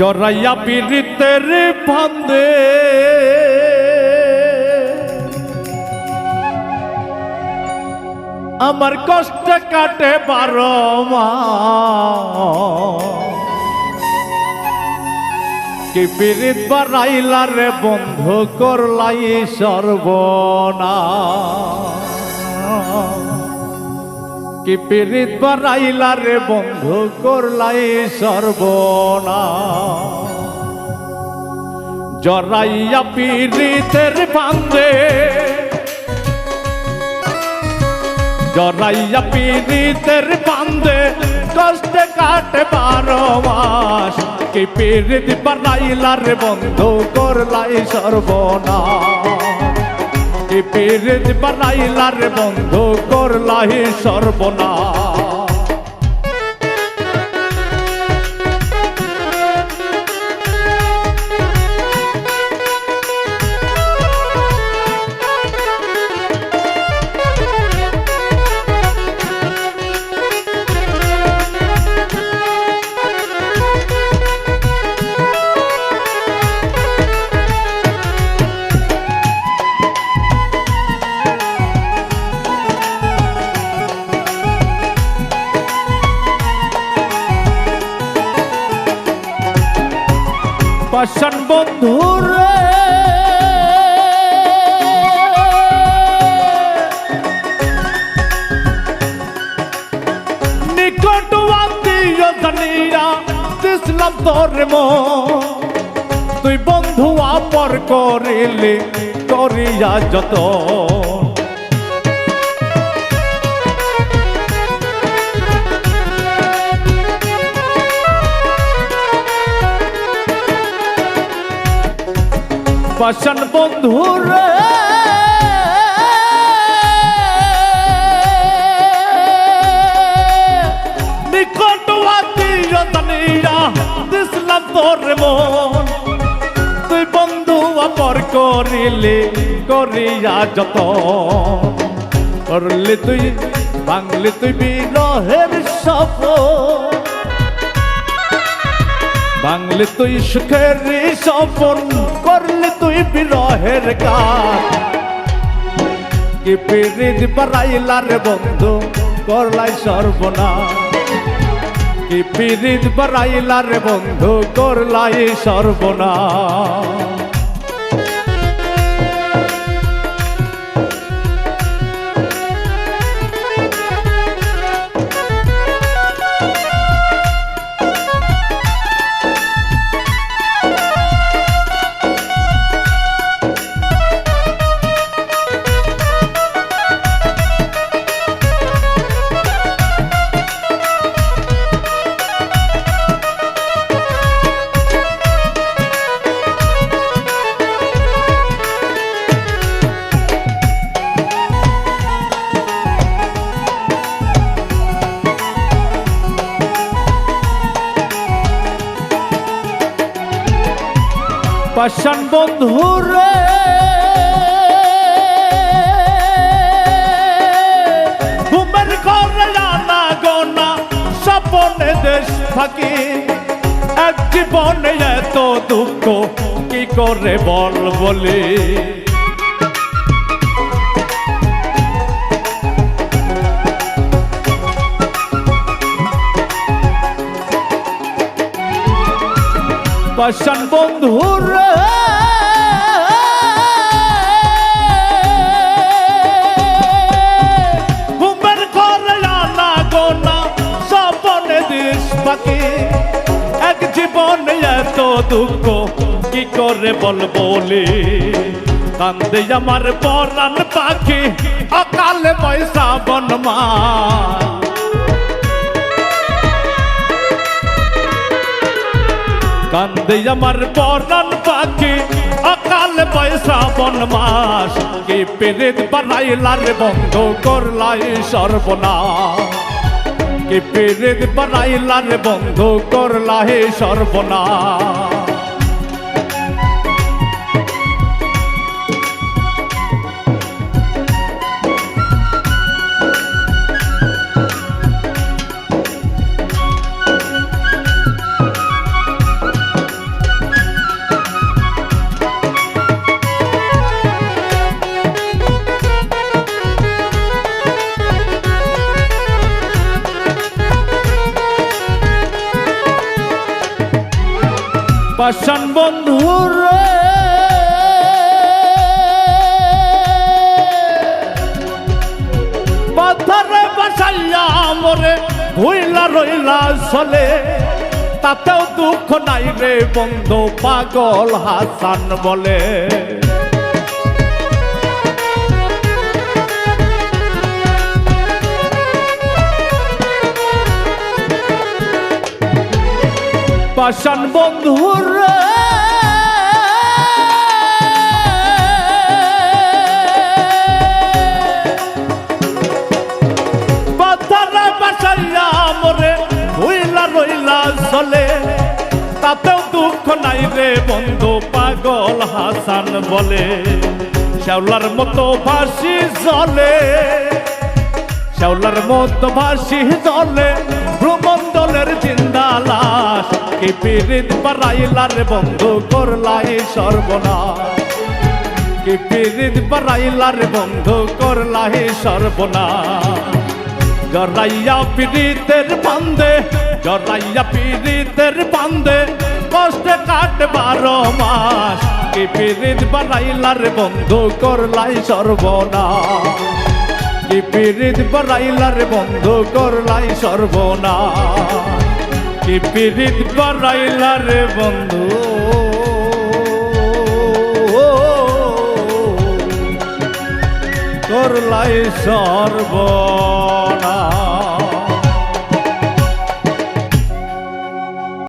জরাইয়া পীড়িতের ফান্দে আমার কষ্ট কাটে 12 মাস কি পীড়িত বাড়াইলা রে বন্ধু করলাই সর্বনাশ কি পীড়িত বাড়াইলা রে বন্ধু করলাই সর্বনাশ জরাইয়া পীড়িতের ফান্দে জরাইয়া পীড়িতের ফান্দে কষ্টে কাটে 12 মাস কি পীড়িত বাড়াইলা রে বন্ধু করলাই সর্বনাশ কি পীড়িত বাড়াইলা রে বন্ধু করলাই সর্বনাশ পাষাণ বন্ধুরে নিকট আত্মীয় জানিয়া দিসলাম তোর মন তুই বন্ধু আপর করিলি করিয়া যত পাষাণ বন্ধুরে নিকট আত্মীয় জানিয়া দিসলাম তোর মন তুই বন্ধু আপর করিলি করিয়া যত করলি তুই ভাঙলি তুই বিরহের স্বপ্ন ভাঙলি তুই সুখের স্বপন করলি তুই বিরহের গান কি পীড়িত বাড়াইলা রে বন্ধু করলাই সর্বনাশ কি পীড়িত বাড়াইলা রে বন্ধু করলাই সর্বনাশ পাষাণ বন্ধুরে ঘুমের ঘরে আনা গোনা স্বপনে দেশ থাকি এক জীবনে এত দুঃখ কি করে বল বলি পাষাণ বন্ধুরে ঘুমের ঘরে আনা গোনা স্বপনে দেশ বাকি এক জীবনে এত দুঃখ কি করে বল বলি কান্দে আমার পরাণ পাখি অকালে পয়সা বনমা কান্দে আমার পরাণ পাখি অকাল পয়সা বনমাস কি পীড়িত বাড়াইলা রে বন্ধু করলাই সর্বনাশ কি পীড়িত বাড়াইলা রে বন্ধু করলাই সর্বনাশ পাষাণ বন্ধুর পাথরে বাসাইয়া মরে ভুইলা রইলা চলে তাতেও দুঃখ নাই রে বন্ধু পাগল হাসান বলে পাষাণ বন্ধুর পাথরে বাসাইয়া মরে ভুইলা রইলা চলে তাতেও দুঃখ নাই রে বন্ধু পাগল হাসান বলে শ্যাওলার মতো ভাসি জলে শ্যাওলার মতো ভাসি জলে ভ্রমণ্ডলের জিন্দা লাশ কি পিরিত বাড়াইলার বন্ধু করলাই সর্বনাশ কি পিরিত বাড়াইলার বন্ধু করলাই সর্বনাশ জরাইয়া পিরিতের বান্ধে জরাইয়া পিরিতের বান্ধে কষ্টে কাটে 12 মাস কি পিরিত বাড়াইলার বন্ধু করলাই সর্বনাশ কি পিরিত বাড়াইলার বন্ধু করলাই সর্বনাশ কি পিরিত বাড়াইলার বন্ধু করলাই সর্বনাশ